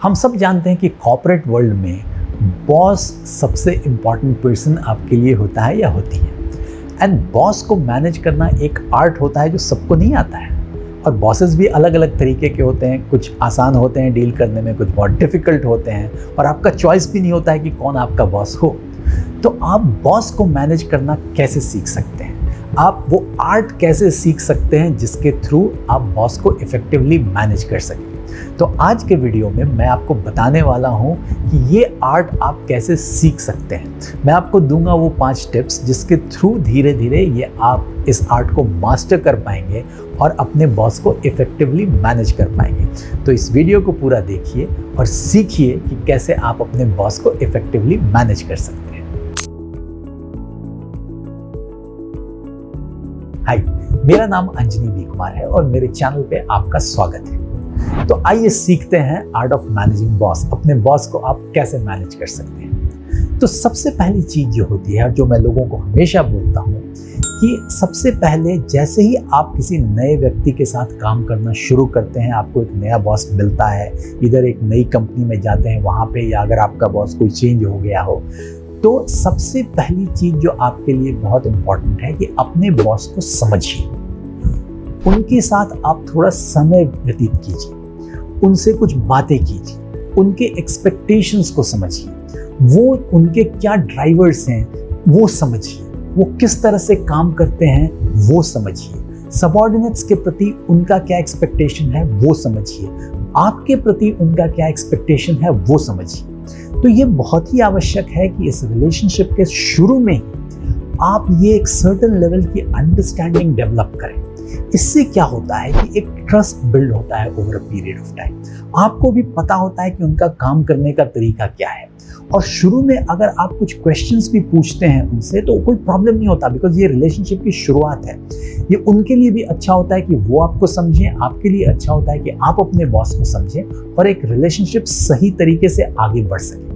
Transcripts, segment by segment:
हम सब जानते हैं कि कॉर्पोरेट वर्ल्ड में बॉस सबसे इम्पॉर्टेंट पर्सन आपके लिए होता है या होती है। एंड बॉस को मैनेज करना एक आर्ट होता है जो सबको नहीं आता है। और बॉसेस भी अलग अलग तरीके के होते हैं, कुछ आसान होते हैं डील करने में, कुछ बहुत डिफ़िकल्ट होते हैं और आपका चॉइस भी नहीं होता है कि कौन आपका बॉस हो। तो आप बॉस को मैनेज करना कैसे सीख सकते हैं? आप वो आर्ट कैसे सीख सकते हैं जिसके थ्रू आप बॉस को इफ़ेक्टिवली मैनेज कर सकें? तो आज के वीडियो में मैं आपको बताने वाला हूं कि ये आर्ट आप कैसे सीख सकते हैं। मैं आपको दूंगा वो 5 टिप्स जिसके थ्रू धीरे धीरे ये आप इस आर्ट को मास्टर कर पाएंगे और अपने बॉस को इफ़ेक्टिवली मैनेज कर पाएंगे। तो इस वीडियो को पूरा देखिए और सीखिए कि कैसे आप अपने बॉस को इफ़ेक्टिवली मैनेज कर सकते हैं। हाय, मेरा नाम अंजनी बी कुमार है और मेरे चैनल पे आपका स्वागत है। तो आइए सीखते हैं आर्ट ऑफ मैनेजिंग बॉस। अपने बॉस को आप कैसे मैनेज कर सकते हैं? तो सबसे पहली चीज जो होती है, जो मैं लोगों को हमेशा बोलता हूँ, कि सबसे पहले जैसे ही आप किसी नए व्यक्ति के साथ काम करना शुरू करते हैं, आपको एक नया बॉस मिलता है, इधर एक नई कंपनी में जाते हैं वहाँ पे, या अगर आपका बॉस कोई चेंज हो गया हो, तो सबसे पहली चीज जो आपके लिए बहुत इंपॉर्टेंट है कि अपने बॉस को समझिए। उनके साथ आप थोड़ा समय व्यतीत कीजिए, उनसे कुछ बातें कीजिए, उनके एक्सपेक्टेशंस को समझिए, वो उनके क्या ड्राइवर्स हैं वो समझिए, वो किस तरह से काम करते हैं वो समझिए, सबऑर्डिनेट्स के प्रति उनका क्या एक्सपेक्टेशन है वो समझिए, आपके प्रति उनका क्या एक्सपेक्टेशन है वो समझिए। तो ये बहुत ही आवश्यक है कि इस रिलेशनशिप के शुरू में ही आप ये एक सर्टेन लेवल की अंडरस्टैंडिंग डेवलप करें। इससे क्या होता है कि एक ट्रस्ट बिल्ड होता है over a period of time. आपको भी पता होता है कि उनका काम करने का तरीका क्या है, और शुरू में अगर आप कुछ क्वेश्चंस भी पूछते हैं उनसे तो कोई प्रॉब्लम नहीं होता, बिकॉज ये रिलेशनशिप की शुरुआत है। ये उनके लिए भी अच्छा होता है कि वो आपको समझें, आपके लिए अच्छा होता है कि आप अपने बॉस को समझें और एक रिलेशनशिप सही तरीके से आगे बढ़ सके।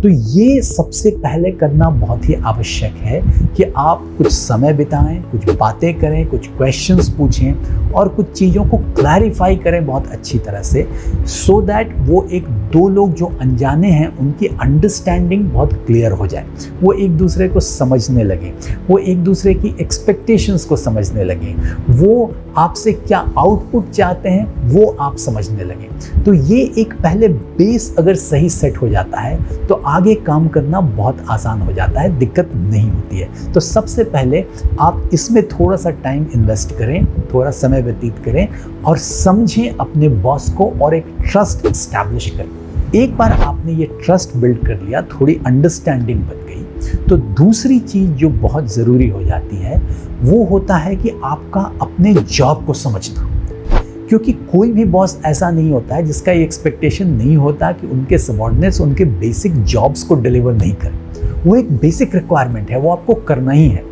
तो ये सबसे पहले करना बहुत ही आवश्यक है कि आप कुछ समय बिताएं, कुछ बातें करें, कुछ क्वेश्चंस पूछें और कुछ चीज़ों को क्लैरिफाई करें बहुत अच्छी तरह से, सो दैट वो एक दो लोग जो अनजाने हैं उनकी अंडरस्टैंडिंग बहुत क्लियर हो जाए, वो एक दूसरे को समझने लगे, वो एक दूसरे की एक्सपेक्टेशंस को समझने लगे, वो आपसे क्या आउटपुट चाहते हैं वो आप समझने लगे। तो ये एक पहले बेस अगर सही सेट हो जाता है तो आगे काम करना बहुत आसान हो जाता है, दिक्कत नहीं होती है। तो सबसे पहले आप इसमें थोड़ा सा टाइम इन्वेस्ट करें, थोड़ा समय व्यतीत करें और समझें अपने बॉस को और एक ट्रस्ट एस्टैब्लिश करें। एक बार आपने ये ट्रस्ट बिल्ड कर लिया, थोड़ी अंडरस्टैंडिंग बन गई, तो दूसरी चीज़ जो बहुत ज़रूरी हो जाती है वो होता है कि आपका अपने जॉब को समझना। क्योंकि कोई भी बॉस ऐसा नहीं होता है जिसका ये एक्सपेक्टेशन नहीं होता कि उनके सबऑर्डिनेट्स उनके बेसिक जॉब्स को डिलीवर नहीं करें। वो एक बेसिक रिक्वायरमेंट है, वो आपको करना ही है।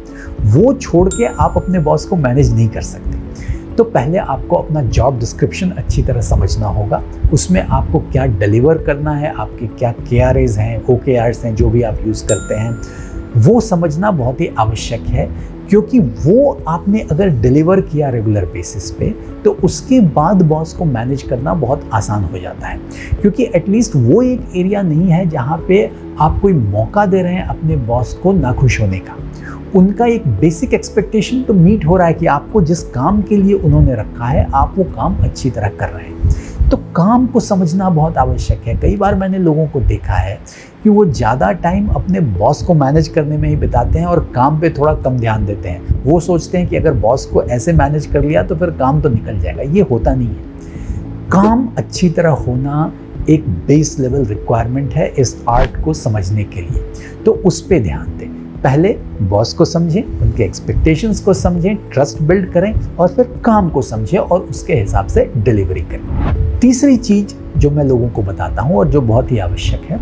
वो छोड़ के आप अपने बॉस को मैनेज नहीं कर सकते। तो पहले आपको अपना जॉब डिस्क्रिप्शन अच्छी तरह समझना होगा, उसमें आपको क्या डिलीवर करना है, आपके क्या KRAs हैं, OKRs हैं, जो भी आप यूज़ करते हैं, वो समझना बहुत ही आवश्यक है। क्योंकि वो आपने अगर डिलीवर किया रेगुलर बेसिस पे तो उसके बाद बॉस को मैनेज करना बहुत आसान हो जाता है। क्योंकि एटलीस्ट वो एक एरिया नहीं है जहाँ पे आप कोई मौका दे रहे हैं अपने बॉस को नाखुश होने का। उनका एक बेसिक एक्सपेक्टेशन तो मीट हो रहा है कि आपको जिस काम के लिए उन्होंने रखा है आप वो काम अच्छी तरह कर रहे हैं। तो काम को समझना बहुत आवश्यक है। कई बार मैंने लोगों को देखा है कि वो ज़्यादा टाइम अपने बॉस को मैनेज करने में ही बिताते हैं और काम पे थोड़ा कम ध्यान देते हैं। वो सोचते हैं कि अगर बॉस को ऐसे मैनेज कर लिया तो फिर काम तो निकल जाएगा। ये होता नहीं है। काम अच्छी तरह होना एक बेस लेवल रिक्वायरमेंट है इस आर्ट को समझने के लिए, तो उस पर ध्यान दें। पहले बॉस को समझें, उनके एक्सपेक्टेशंस को समझें, ट्रस्ट बिल्ड करें और फिर काम को समझें और उसके हिसाब से डिलीवरी करें। तीसरी चीज़ जो मैं लोगों को बताता हूँ और जो बहुत ही आवश्यक है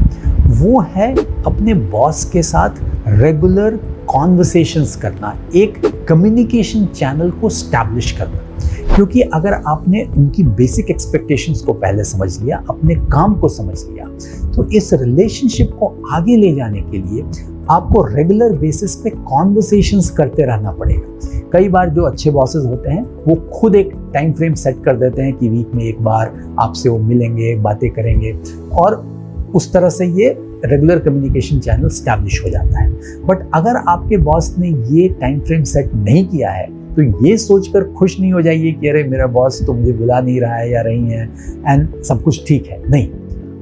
वो है अपने बॉस के साथ रेगुलर कॉन्वर्सेशंस करना, एक कम्युनिकेशन चैनल को स्टैब्लिश करना। क्योंकि अगर आपने उनकी बेसिक एक्सपेक्टेशंस को पहले समझ लिया, अपने काम को समझ लिया, तो इस रिलेशनशिप को आगे ले जाने के लिए आपको रेगुलर बेसिस पे कॉन्वर्सेशंस करते रहना पड़ेगा। कई बार जो अच्छे बॉसेस होते हैं वो खुद एक टाइम फ्रेम सेट कर देते हैं कि वीक में एक बार आपसे वो मिलेंगे, बातें करेंगे, और उस तरह से ये रेगुलर कम्युनिकेशन चैनल स्टैब्लिश हो जाता है। बट अगर आपके बॉस ने ये टाइम फ्रेम सेट नहीं किया है तो ये सोचकर खुश नहीं हो जाइए कि अरे मेरा बॉस तो मुझे बुला नहीं रहा है या रही है एंड सब कुछ ठीक है। नहीं,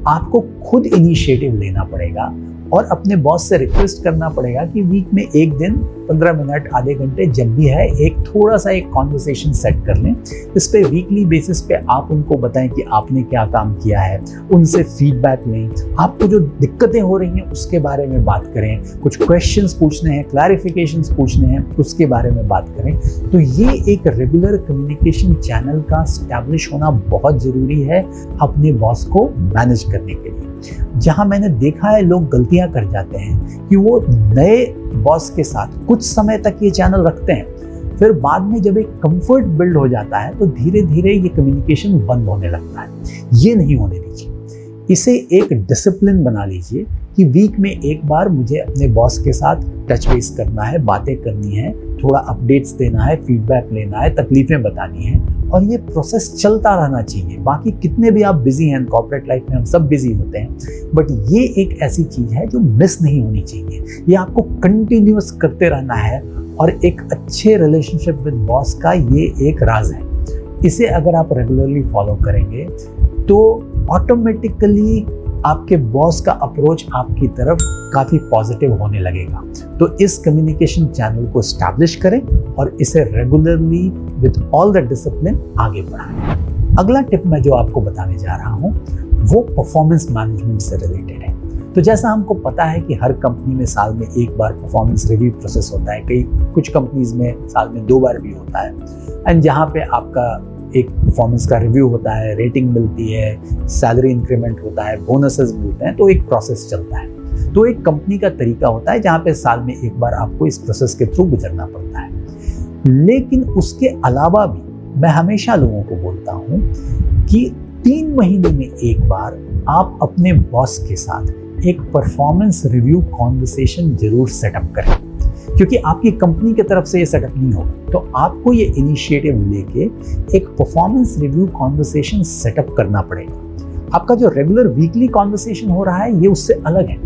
आपको खुद इनिशिएटिव लेना पड़ेगा और अपने बॉस से रिक्वेस्ट करना पड़ेगा कि वीक में एक दिन 15 मिनट, आधे घंटे जब भी है, एक थोड़ा सा एक कॉन्वर्सेशन सेट कर लें। इस पे वीकली बेसिस पे आप उनको बताएं कि आपने क्या काम किया है, उनसे फीडबैक लें, आपको जो दिक्कतें हो रही हैं उसके बारे में बात करें, कुछ क्वेश्चंस पूछने हैं, क्लैरिफिकेशंस पूछने हैं, उसके बारे में बात करें। तो ये एक रेगुलर कम्युनिकेशन चैनल का स्टैब्लिश होना बहुत ज़रूरी है अपने बॉस को मैनेज करने के लिए। जहां मैंने देखा है लोग गलतियां कर जाते हैं कि वो नए बॉस के साथ कुछ समय तक ये चैनल रखते हैं, फिर बाद में जब एक कंफर्ट बिल्ड हो जाता है तो धीरे धीरे ये कम्युनिकेशन बंद होने लगता है। ये नहीं होने दीजिए, इसे एक डिसिप्लिन बना लीजिए कि वीक में एक बार मुझे अपने बॉस के साथ टच बेस करना है, बातें करनी है, थोड़ा अपडेट्स देना है, फीडबैक लेना है, तकलीफें बतानी है, और ये प्रोसेस चलता रहना चाहिए। बाकी कितने भी आप बिजी हैं, कॉर्पोरेट लाइफ में हम सब बिजी होते हैं, बट ये एक ऐसी चीज है जो मिस नहीं होनी चाहिए। ये आपको कंटिन्यूअस करते रहना है और एक अच्छे रिलेशनशिप विद बॉस का ये एक राज है। इसे अगर आप रेगुलरली फॉलो करेंगे तो ऑटोमेटिकली आपके बॉस का अप्रोच आपकी तरफ काफ़ी पॉजिटिव होने लगेगा। तो इस कम्युनिकेशन चैनल को स्टैब्लिश करें और इसे regularly with all the discipline आगे बढ़ाएं। अगला टिप मैं जो आपको बताने जा रहा हूं वो परफॉर्मेंस मैनेजमेंट से रिलेटेड है। तो जैसा हमको पता है कि हर कंपनी में साल में एक बार परफॉर्मेंस रिव्यू प्रोसेस होता है, कुछ कंपनीज में साल में 2 बार भी होता है, एंड जहाँ पे आपका एक परफॉर्मेंस का रिव्यू होता है, रेटिंग मिलती है, सैलरी इंक्रीमेंट होता है, बोनसेस मिलते हैं, तो एक प्रोसेस चलता है। तो एक कंपनी का तरीका होता है जहाँ पे साल में एक बार आपको इस प्रोसेस के थ्रू गुजरना पड़ता है। लेकिन उसके अलावा भी मैं हमेशा लोगों को बोलता हूँ कि 3 महीने में एक बार आप अपने बॉस के साथ एक परफॉर्मेंस रिव्यू कॉन्वर्सेशन जरूर सेटअप करें, क्योंकि आपकी कंपनी की तरफ से ये सेटअप नहीं होगा। तो आपको ये इनिशिएटिव लेके एक परफॉर्मेंस रिव्यू कॉन्वर्सेशन सेटअप करना पड़ेगा। आपका जो रेगुलर वीकली कॉन्वर्सेशन हो रहा है ये उससे अलग है।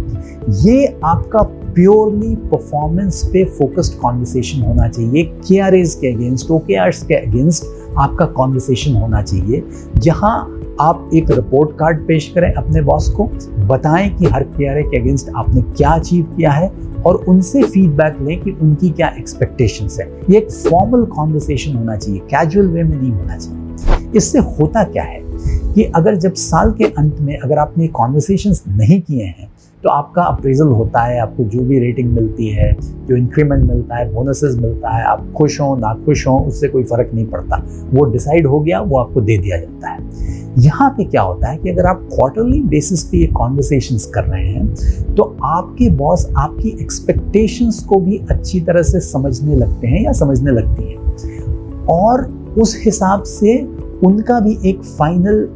ये आपका प्योरली परफॉर्मेंस पे फोकस्ड कॉन्वर्सेशन होना चाहिए। KRAs के अगेंस्ट, OKRs के अगेंस्ट आपका कॉन्वर्सेशन होना चाहिए, जहां आप एक रिपोर्ट कार्ड पेश करें अपने बॉस को, बताएं कि हर KRA के अगेंस्ट आपने क्या अचीव किया है और उनसे फीडबैक लें कि उनकी क्या एक्सपेक्टेशंस है। ये एक फॉर्मल कॉन्वर्सेशन होना चाहिए, कैजुअल वे में नहीं होना चाहिए। इससे होता क्या है कि अगर जब साल के अंत में अगर आपने कॉन्वर्सेशंस नहीं किए हैं तो आपका अप्रेजल होता है, आपको जो भी रेटिंग मिलती है, जो इंक्रीमेंट मिलता है, बोनसेस मिलता है, आप खुश हों ना खुश हों उससे कोई फर्क नहीं पड़ता, वो डिसाइड हो गया, वो आपको दे दिया जाता है। यहाँ पे क्या होता है कि अगर आप क्वार्टरली बेसिस पे ये कॉन्वर्सेशंस कर रहे हैं तो आपके बॉस आपकी एक्सपेक्टेशंस को भी अच्छी तरह से समझने लगते हैं या समझने लगती हैं, और उस हिसाब से उनका भी एक फाइनल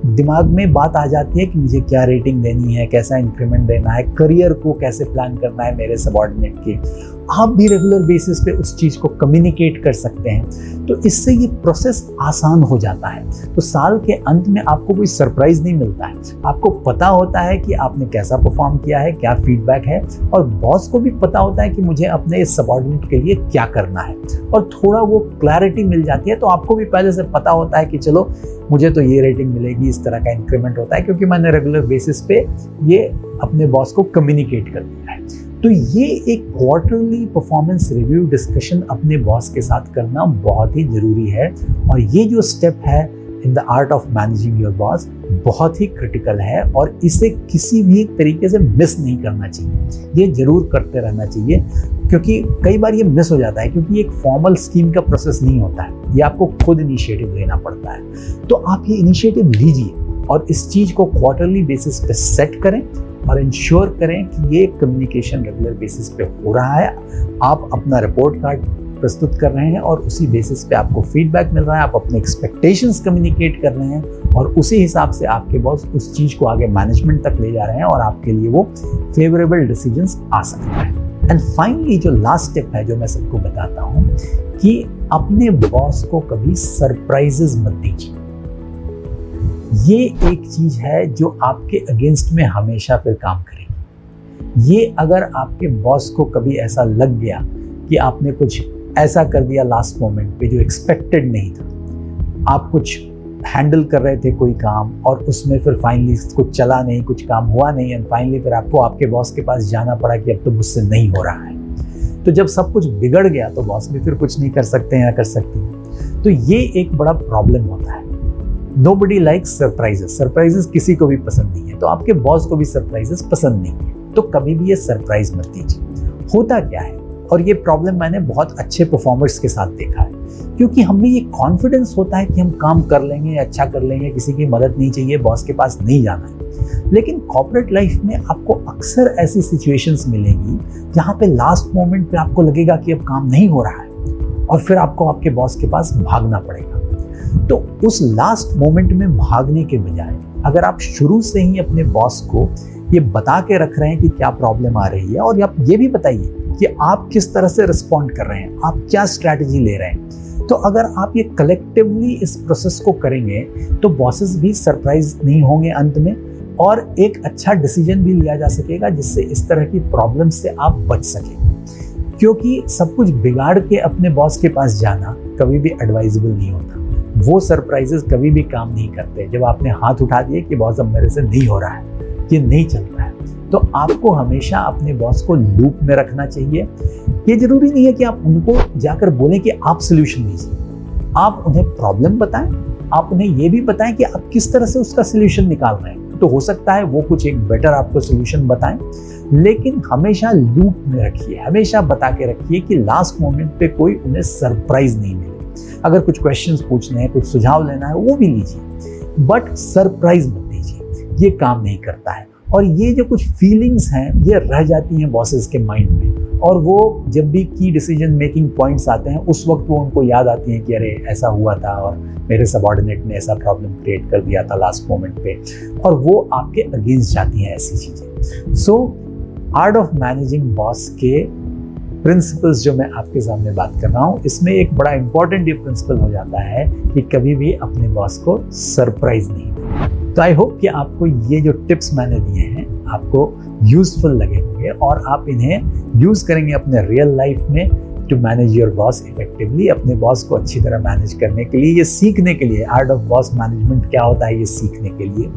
दिमाग में बात आ जाती है कि मुझे क्या रेटिंग देनी है, कैसा इंक्रीमेंट देना है, करियर को कैसे प्लान करना है मेरे सबऑर्डिनेट के। आप भी रेगुलर बेसिस पे उस चीज़ को कम्युनिकेट कर सकते हैं, तो इससे ये प्रोसेस आसान हो जाता है। तो साल के अंत में आपको कोई सरप्राइज नहीं मिलता है, आपको पता होता है कि आपने कैसा परफॉर्म किया है, क्या फीडबैक है, और बॉस को भी पता होता है कि मुझे अपने इस सबऑर्डिनेट के लिए क्या करना है, और थोड़ा वो क्लैरिटी मिल जाती है। तो आपको भी पहले से पता होता है कि चलो मुझे तो ये रेटिंग मिलेगी, इस तरह का इंक्रीमेंट होता है, क्योंकि मैंने रेगुलर बेसिस पे ये अपने बॉस को कम्युनिकेट कर दिया है। तो ये एक क्वार्टरली परफॉर्मेंस रिव्यू डिस्कशन अपने बॉस के साथ करना बहुत ही जरूरी है, और ये जो स्टेप है in the art of managing your boss बहुत ही क्रिटिकल है, और इसे किसी भी तरीके से मिस नहीं करना चाहिए। ये जरूर करते रहना चाहिए, क्योंकि कई बार ये मिस हो जाता है, क्योंकि एक फॉर्मल स्कीम का प्रोसेस नहीं होता है, ये आपको खुद इनिशिएटिव लेना पड़ता है। तो आप ये इनिशिएटिव लीजिए और इस चीज़ को क्वार्टरली बेसिस पे सेट करें और इंश्योर करें कि ये कम्युनिकेशन रेगुलर बेसिस पे हो रहा है। आप अपना रिपोर्ट कार्ड प्रस्तुत कर रहे हैं और उसी बेसिस पे आपको फीडबैक मिल रहा है, आप अपने एक्सपेक्टेशंस कम्युनिकेट कर रहे हैं और उसी हिसाब से आपके बॉस उस चीज़ को आगे मैनेजमेंट तक ले जा रहे हैं और आपके लिए वो फेवरेबल डिसीजंस आ सकता है। एंड फाइनली जो लास्ट स्टेप है जो मैं सबको बताता हूँ कि अपने बॉस को कभी सरप्राइजेस मत दीजिए। ये एक चीज है जो आपके अगेंस्ट में हमेशा फिर काम करेगी। ये अगर आपके बॉस को कभी ऐसा लग गया कि आपने कुछ ऐसा कर दिया लास्ट मोमेंट पे जो एक्सपेक्टेड नहीं था, आप कुछ हैंडल कर रहे थे कोई काम और उसमें फिर फाइनली कुछ चला नहीं, कुछ काम हुआ नहीं एंड फाइनली फिर आपको आपके बॉस के पास जाना पड़ा कि अब तो मुझसे नहीं हो रहा है। तो जब सब कुछ बिगड़ गया तो बॉस भी फिर कुछ नहीं कर सकते या कर सकती हैं। तो ये एक बड़ा प्रॉब्लम होता है। Nobody likes surprises. सरप्राइजेस किसी को भी पसंद नहीं है, तो आपके बॉस को भी सरप्राइजेस पसंद नहीं है, तो कभी भी ये सरप्राइज मत दीजिए। होता क्या है, और ये प्रॉब्लम मैंने बहुत अच्छे परफॉर्मर्स के साथ देखा है, क्योंकि हमें ये कॉन्फिडेंस होता है कि हम काम कर लेंगे, अच्छा कर लेंगे, किसी की मदद नहीं चाहिए, बॉस के पास नहीं जाना है। लेकिन कॉर्पोरेट लाइफ में आपको अक्सर ऐसी सिचुएशंस मिलेंगी जहाँ पे लास्ट मोमेंट पे आपको लगेगा कि अब काम नहीं हो रहा है और फिर आपको आपके बॉस के पास भागना पड़ेगा। तो उस लास्ट मोमेंट में भागने के बजाय अगर आप शुरू से ही अपने बॉस को ये बता के रख रहे हैं कि क्या प्रॉब्लम आ रही है और आप ये भी बताइए कि आप किस तरह से रिस्पॉन्ड कर रहे हैं, आप क्या स्ट्रैटेजी ले रहे हैं, तो अगर आप ये कलेक्टिवली इस प्रोसेस को करेंगे तो बॉसेस भी सरप्राइज नहीं होंगे अंत में और एक अच्छा डिसीजन भी लिया जा सकेगा जिससे इस तरह की प्रॉब्लम से आप बच सकें। क्योंकि सब कुछ बिगाड़ के अपने बॉस के पास जाना कभी भी एडवाइजेबल नहीं होता। वो सरप्राइजेस कभी भी काम नहीं करते। जब आपने हाथ उठा दिए कि बॉस अब मेरे से नहीं हो रहा है, ये नहीं चलता है, तो आपको हमेशा अपने बॉस को लूप में रखना चाहिए। ये जरूरी नहीं है कि आप उनको जाकर बोलें कि आप सोल्यूशन दीजिए, आप उन्हें प्रॉब्लम बताएं, आप उन्हें ये भी बताएं कि आप किस तरह से उसका सोल्यूशन निकाल रहे हैं। तो हो सकता है वो कुछ एक बेटर आपको सोल्यूशन बताएं, लेकिन हमेशा लूप में रखिए, हमेशा बता के रखिए कि लास्ट मोमेंट पे कोई उन्हें सरप्राइज नहीं मिले। अगर कुछ क्वेश्चंस पूछने हैं, कुछ सुझाव लेना है, वो भी लीजिए, बट सरप्राइज मत दीजिए, ये काम नहीं करता है। और ये जो कुछ फीलिंग्स हैं ये रह जाती हैं बॉसेस के माइंड में, और वो जब भी की डिसीजन मेकिंग पॉइंट्स आते हैं उस वक्त वो उनको याद आती हैं कि अरे ऐसा हुआ था और मेरे सबॉर्डिनेट ने ऐसा प्रॉब्लम क्रिएट कर दिया था लास्ट मोमेंट पे, और वो आपके अगेंस्ट जाती हैं ऐसी चीज़ें। So art of managing boss के प्रिंसिपल्स जो मैं आपके सामने बात कर रहा हूँ, इसमें एक बड़ा इंपॉर्टेंट ये प्रिंसिपल हो जाता है कि कभी भी अपने बॉस को सरप्राइज नहीं देना। तो आई होप कि आपको ये जो टिप्स मैंने दिए हैं आपको यूजफुल लगे होंगे और आप इन्हें यूज करेंगे अपने रियल लाइफ में to manage your boss effectively. अपने बॉस को अच्छी तरह मैनेज करने के लिए, ये सीखने के लिए, आर्ट ऑफ बॉस मैनेजमेंट क्या होता है ये सीखने के लिए।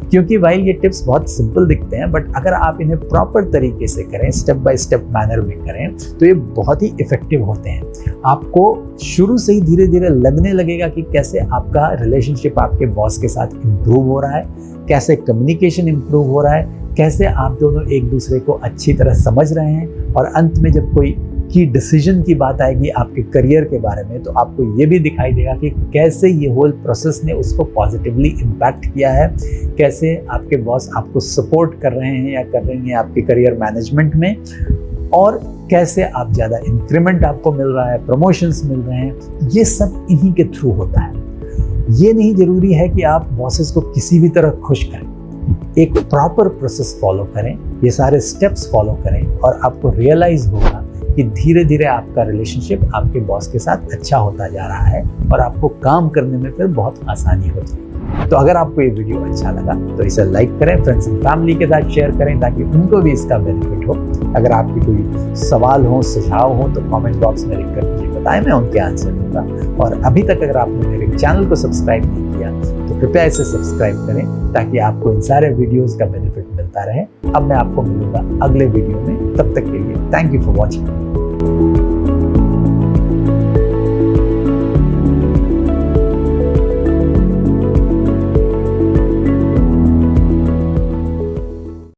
क्योंकि वाइल ये टिप्स बहुत सिंपल दिखते हैं, बट अगर आप इन्हें प्रॉपर तरीके से करें, स्टेप बाय स्टेप मैनर में करें, तो ये बहुत ही इफेक्टिव होते हैं। आपको शुरू से ही धीरे धीरे लगने लगेगा कि कैसे आपका रिलेशनशिप आपके बॉस के साथ इम्प्रूव हो रहा है, कैसे कम्युनिकेशन इम्प्रूव हो रहा है, कैसे आप दोनों एक दूसरे को अच्छी तरह समझ रहे हैं, और अंत में जब कोई की डिसीजन की बात आएगी आपके करियर के बारे में, तो आपको ये भी दिखाई देगा कि कैसे ये होल प्रोसेस ने उसको पॉजिटिवली इम्पैक्ट किया है, कैसे आपके बॉस आपको सपोर्ट कर रहे हैं या कर रही हैं आपके करियर मैनेजमेंट में, और कैसे आप ज़्यादा इंक्रीमेंट आपको मिल रहा है, प्रमोशंस मिल रहे हैं। ये सब इन्हीं के थ्रू होता है। ये नहीं जरूरी है कि आप बॉसेस को किसी भी तरह खुश करें, एक प्रॉपर प्रोसेस फॉलो करें, ये सारे स्टेप्स फॉलो करें, और आपको रियलाइज होगा कि धीरे धीरे आपका रिलेशनशिप आपके बॉस के साथ अच्छा होता जा रहा है और आपको काम करने में फिर बहुत आसानी होती है। तो अगर आपको ये वीडियो अच्छा लगा तो इसे लाइक करें, फ्रेंड्स एंड फैमिली के साथ शेयर करें ताकि उनको भी इसका बेनिफिट हो। अगर आपकी कोई सवाल हो, सुझाव हो, तो कमेंट बॉक्स में लिखकर मुझे बताएं, मैं उनके आंसर दूंगा। और अभी तक अगर आपने मेरे चैनल को सब्सक्राइब नहीं किया तो कृपया इसे सब्सक्राइब करें ताकि आपको इन सारे वीडियोस का बेनिफिट मिलता रहे। अब मैं आपको मिलूंगा अगले वीडियो में, तब तक के लिए थैंक यू फॉर वॉचिंग।